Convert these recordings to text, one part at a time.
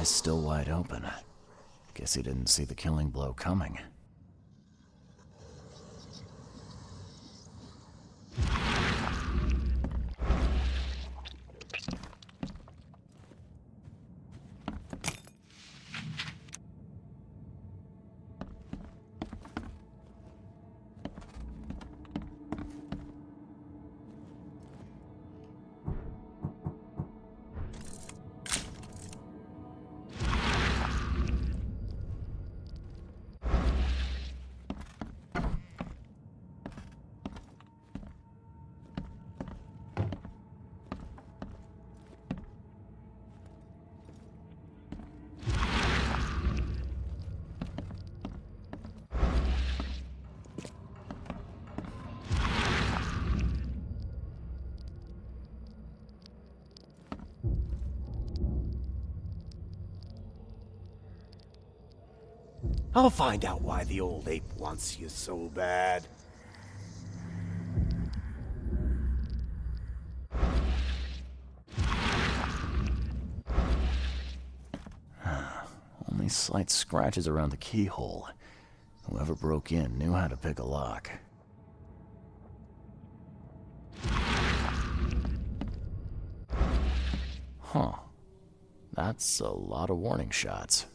Eyes still wide open. Guess he didn't see the killing blow coming. I'll find out why the old ape wants you so bad. Only slight scratches around the keyhole. Whoever broke in knew how to pick a lock. Huh. That's a lot of warning shots.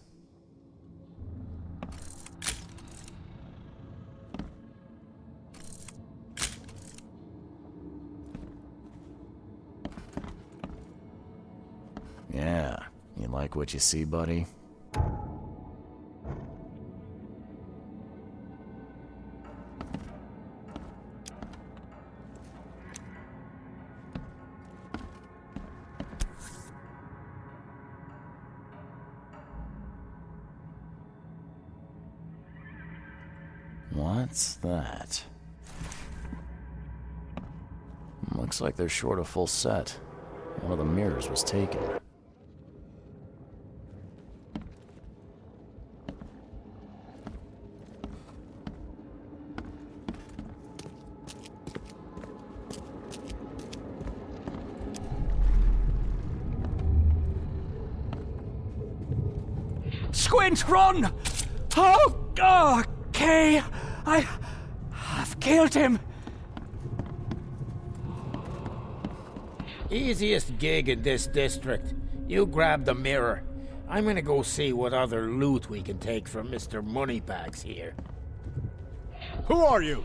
Yeah, you like what you see, buddy? What's that? Looks like they're short a full set. One of the mirrors was taken. Squint, run! Oh, okay. I've killed him. Easiest gig in this district. You grab the mirror. I'm gonna go see what other loot we can take from Mr. Moneybags here. Who are you?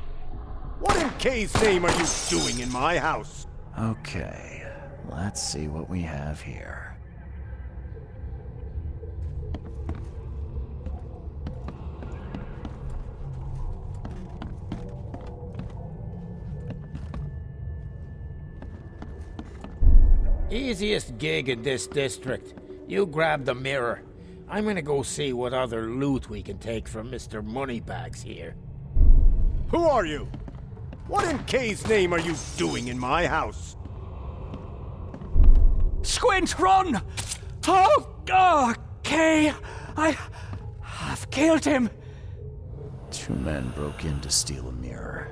What in K's name are you doing in my house? Okay, let's see what we have here. Easiest gig in this district. You grab the mirror. I'm gonna go see what other loot we can take from Mr. Moneybags here. Who are you? What in K's name are you doing in my house? Squint, run! Oh, okay. I've killed him. Two men broke in to steal a mirror.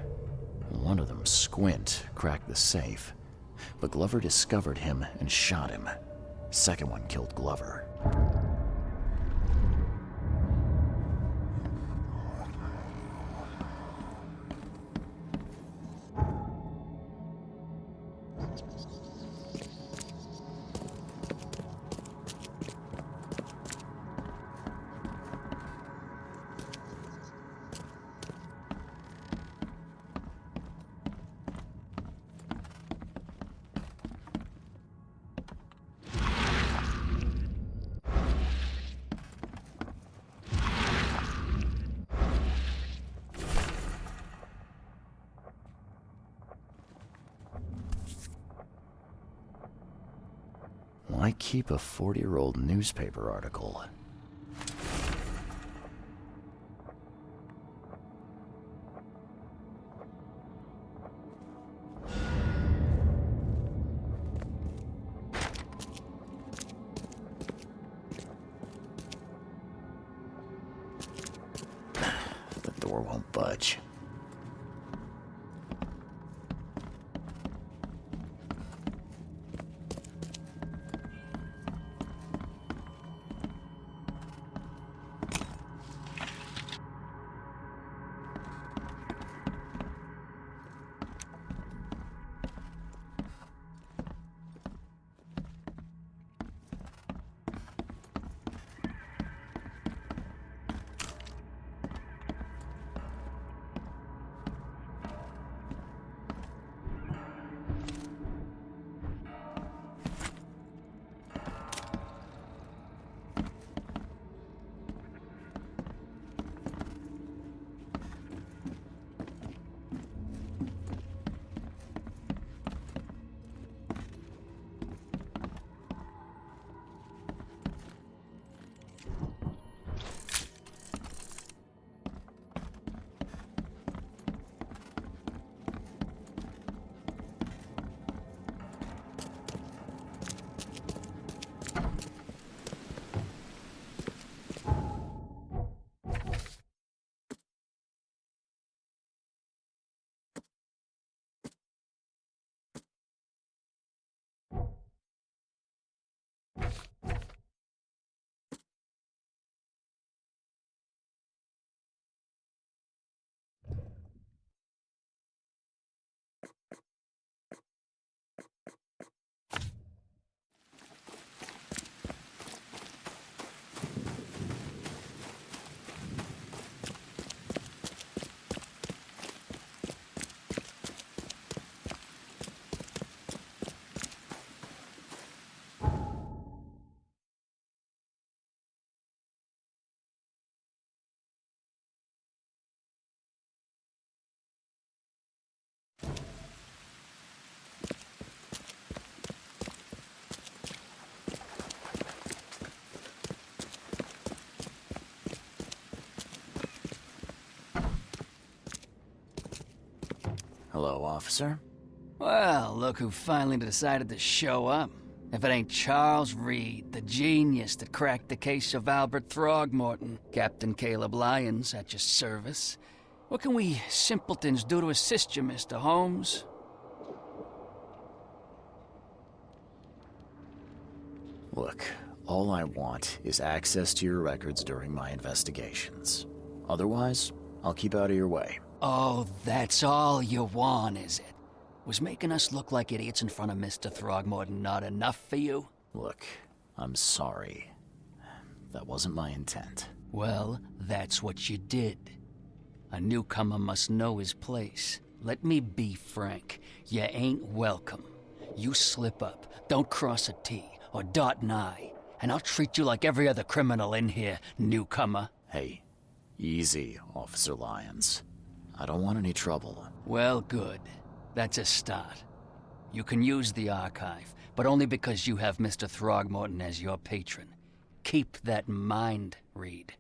One of them, Squint, cracked the safe. But Glover discovered him and shot him. Second one killed Glover. Why keep a 40-year-old newspaper article? The door won't budge. Hello, officer. Well, look who finally decided to show up. If it ain't Charles Reed, the genius that cracked the case of Albert Throgmorton. Captain Caleb Lyons at your service. What can we simpletons do to assist you, Mr. Holmes? Look, all I want is access to your records during my investigations. Otherwise, I'll keep out of your way. Oh, that's all you want, is it? Was making us look like idiots in front of Mr. Throgmorton not enough for you? Look, I'm sorry. That wasn't my intent. Well, that's what you did. A newcomer must know his place. Let me be frank. You ain't welcome. You slip up, don't cross a T or dot an I, and I'll treat you like every other criminal in here, newcomer. Hey, easy, Officer Lyons. I don't want any trouble. Well, good. That's a start. You can use the archive, but only because you have Mr. Throgmorton as your patron. Keep that in mind, Reed.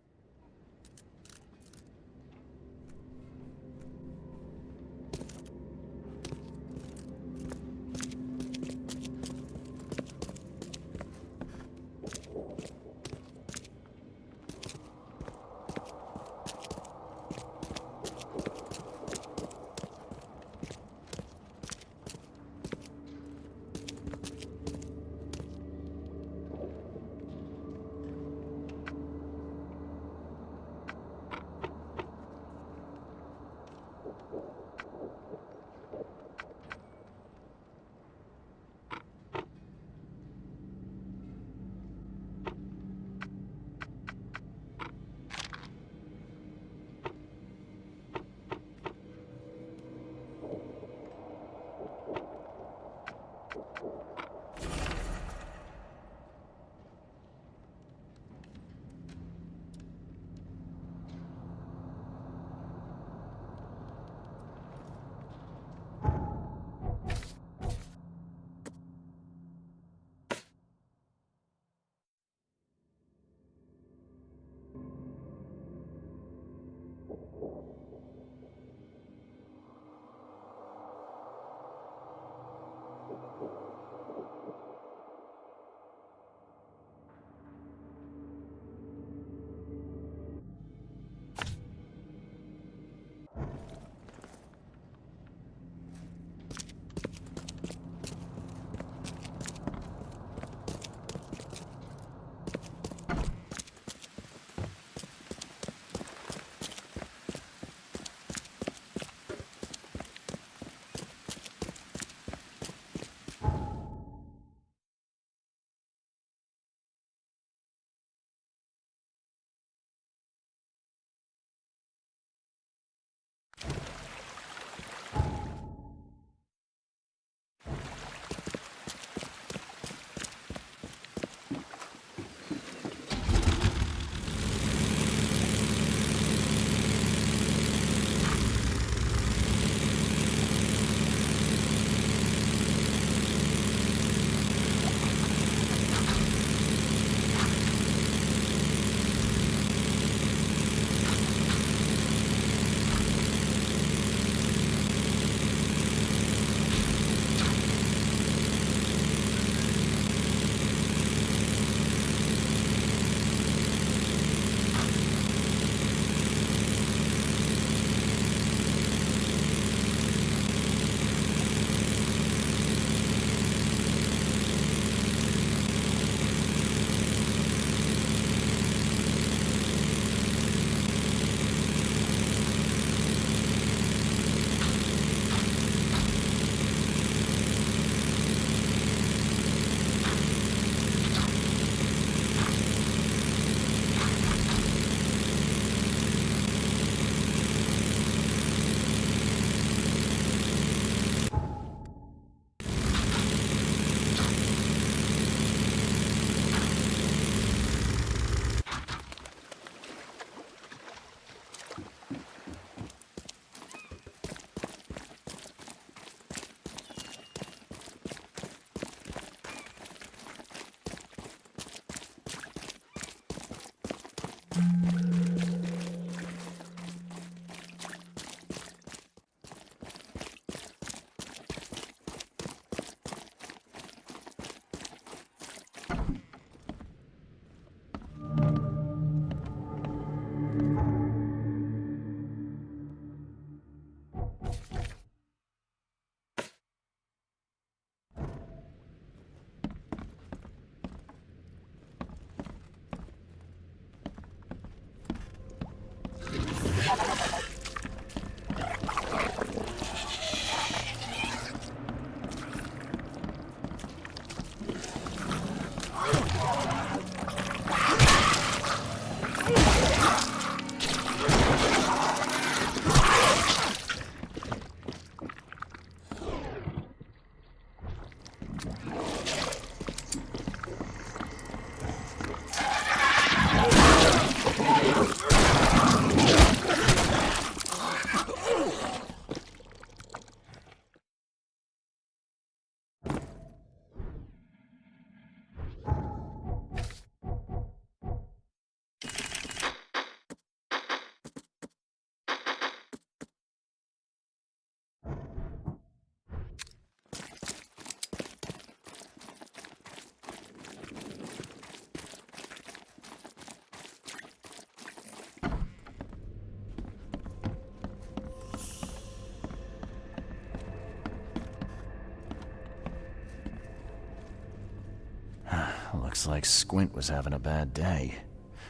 Looks like Squint was having a bad day.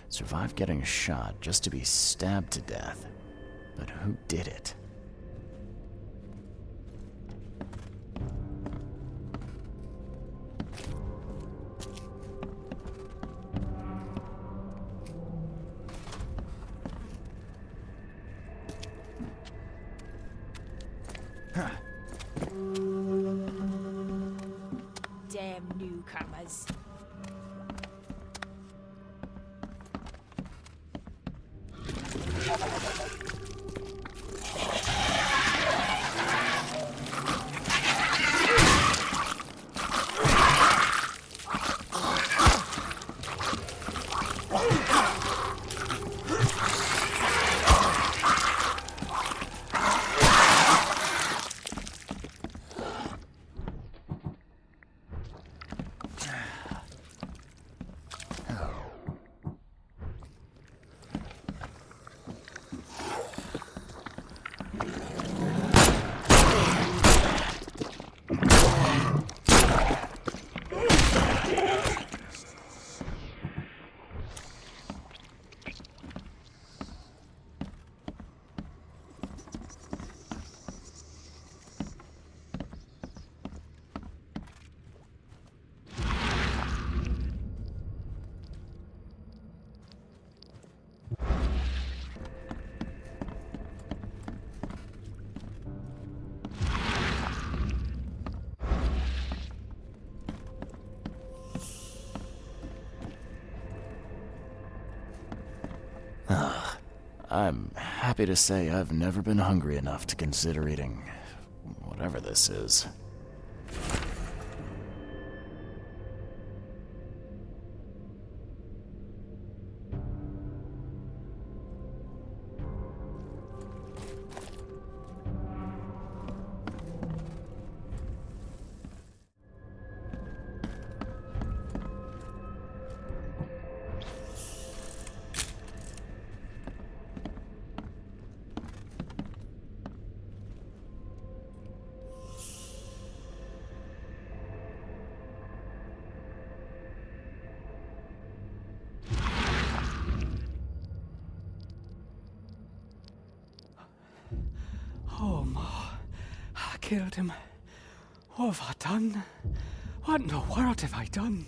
Survived getting shot just to be stabbed to death. But who did it? Damn newcomers. I'm happy to say I've never been hungry enough to consider eating whatever this is. Oh, Ma. I killed him. What have I done? What in the world have I done?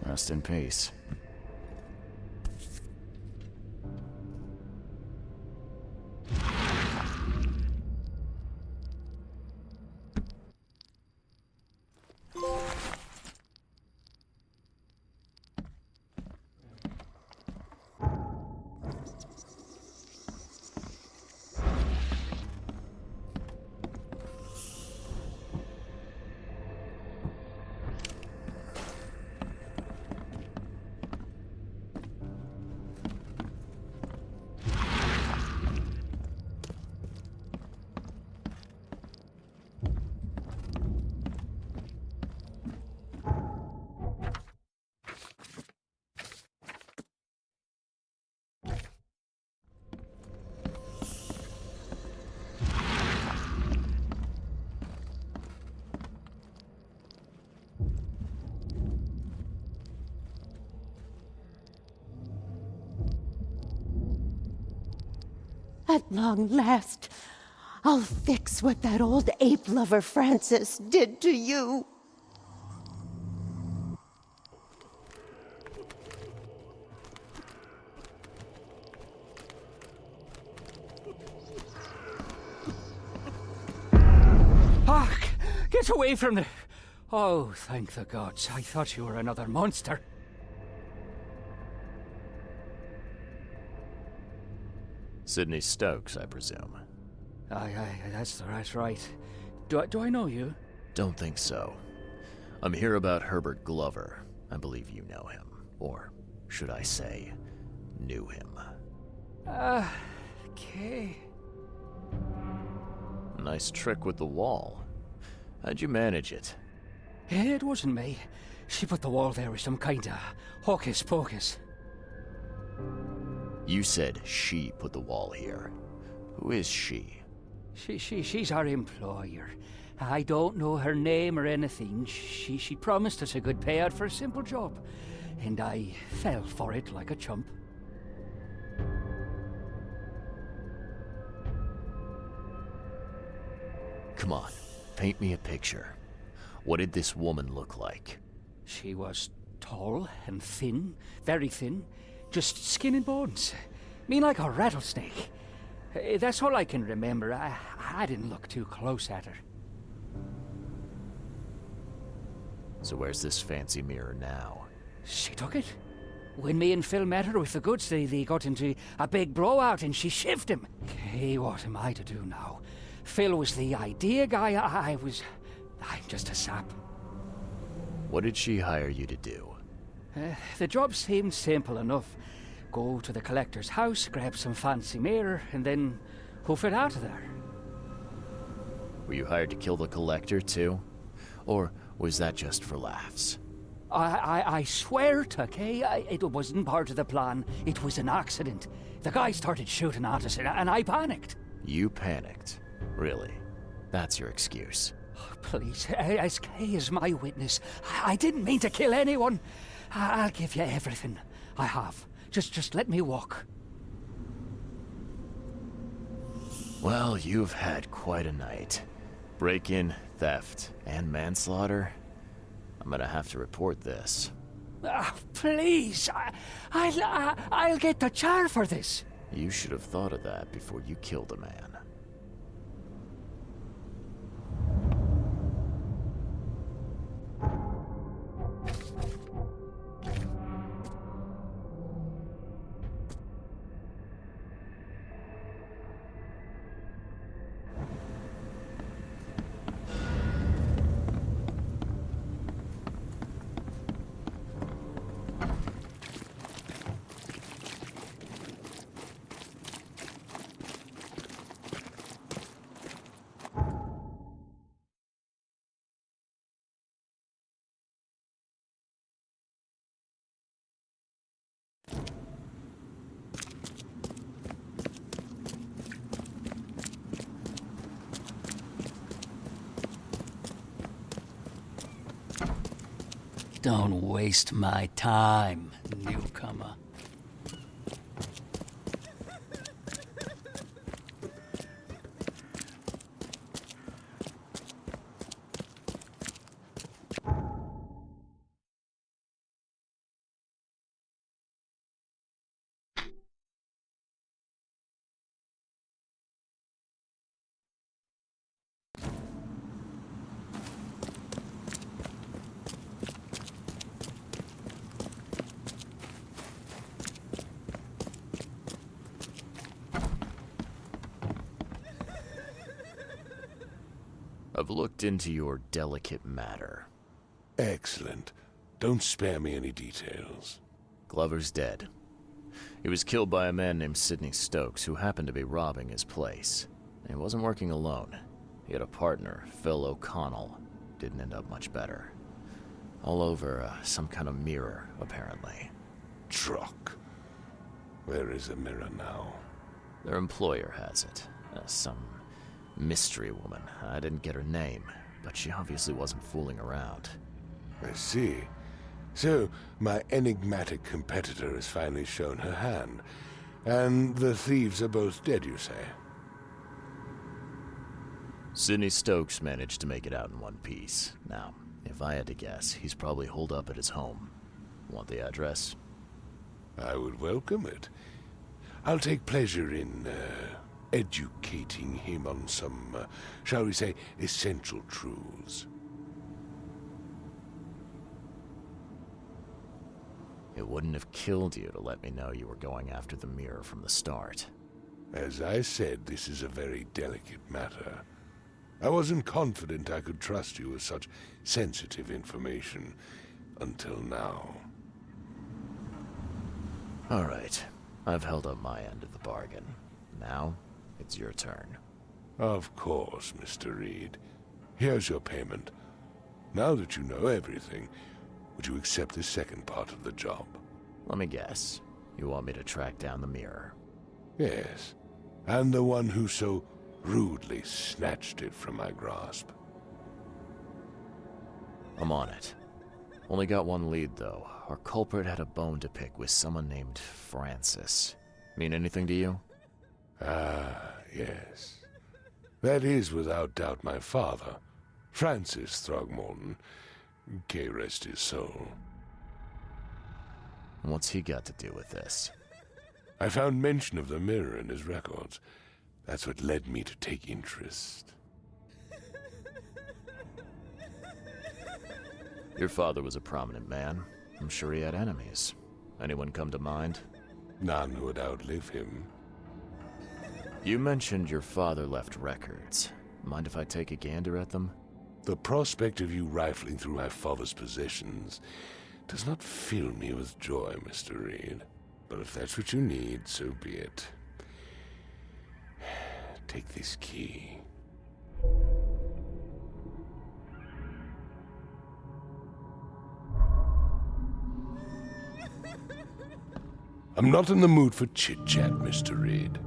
Rest in peace. At long last, I'll fix what that old ape lover Francis did to you. Ah, get away from the... Oh, thank the gods. I thought you were another monster. Sidney Stokes, I presume. Aye, that's right. Do I know you? Don't think so. I'm here about Herbert Glover. I believe you know him. Or, should I say, knew him. Okay. Nice trick with the wall. How'd you manage it? It wasn't me. She put the wall there with some kinda hocus pocus. You said she put the wall here. Who is she? She's our employer. I don't know her name or anything. She promised us a good payout for a simple job. And I fell for it like a chump. Come on, paint me a picture. What did this woman look like? She was tall and thin, very thin. Just skin and bones. Mean like a rattlesnake. That's all I can remember. I didn't look too close at her. So where's this fancy mirror now? She took it. When me and Phil met her with the goods, they got into a big blowout and she shivved him. Okay, what am I to do now? Phil was the idea guy. I'm just a sap. What did she hire you to do? The job seemed simple enough. Go to the collector's house, grab some fancy mirror, and then hoof it out of there. Were you hired to kill the collector too? Or was that just for laughs? I swear to Kay, it wasn't part of the plan. It was an accident. The guy started shooting at us, and I panicked. You panicked? Really? That's your excuse? Oh, please, as Kay is my witness, I didn't mean to kill anyone. I'll give you everything. I have. Just let me walk. Well, you've had quite a night. Break-in, theft, and manslaughter. I'm gonna have to report this. Please, I'll get the char for this. You should have thought of that before you killed a man. Don't waste my time, newcomer. I've looked into your delicate matter. Excellent. Don't spare me any details. Glover's dead. He was killed by a man named Sidney Stokes, who happened to be robbing his place. And he wasn't working alone. He had a partner, Phil O'Connell. Didn't end up much better. All over some kind of mirror, apparently. Truck. Where is the mirror now? Their employer has it. Some mystery woman. I didn't get her name, but she obviously wasn't fooling around. I see. So, my enigmatic competitor has finally shown her hand. And the thieves are both dead, you say? Sidney Stokes managed to make it out in one piece. Now, if I had to guess, he's probably holed up at his home. Want the address? I would welcome it. I'll take pleasure in, educating him on some, shall we say, essential truths. It wouldn't have killed you to let me know you were going after the mirror from the start. As I said, this is a very delicate matter. I wasn't confident I could trust you with such sensitive information until now. All right. I've held up my end of the bargain. Now, it's your turn. Of course, Mr. Reed. Here's your payment. Now that you know everything, would you accept the second part of the job? Let me guess. You want me to track down the mirror? Yes. And the one who so rudely snatched it from my grasp. I'm on it. Only got one lead, though. Our culprit had a bone to pick with someone named Francis. Mean anything to you? Ah, yes. That is without doubt my father, Francis Throgmorton. May rest his soul. What's he got to do with this? I found mention of the mirror in his records. That's what led me to take interest. Your father was a prominent man. I'm sure he had enemies. Anyone come to mind? None would outlive him. You mentioned your father left records. Mind if I take a gander at them? The prospect of you rifling through my father's possessions does not fill me with joy, Mr. Reed. But if that's what you need, so be it. Take this key. I'm not in the mood for chit-chat, Mr. Reed.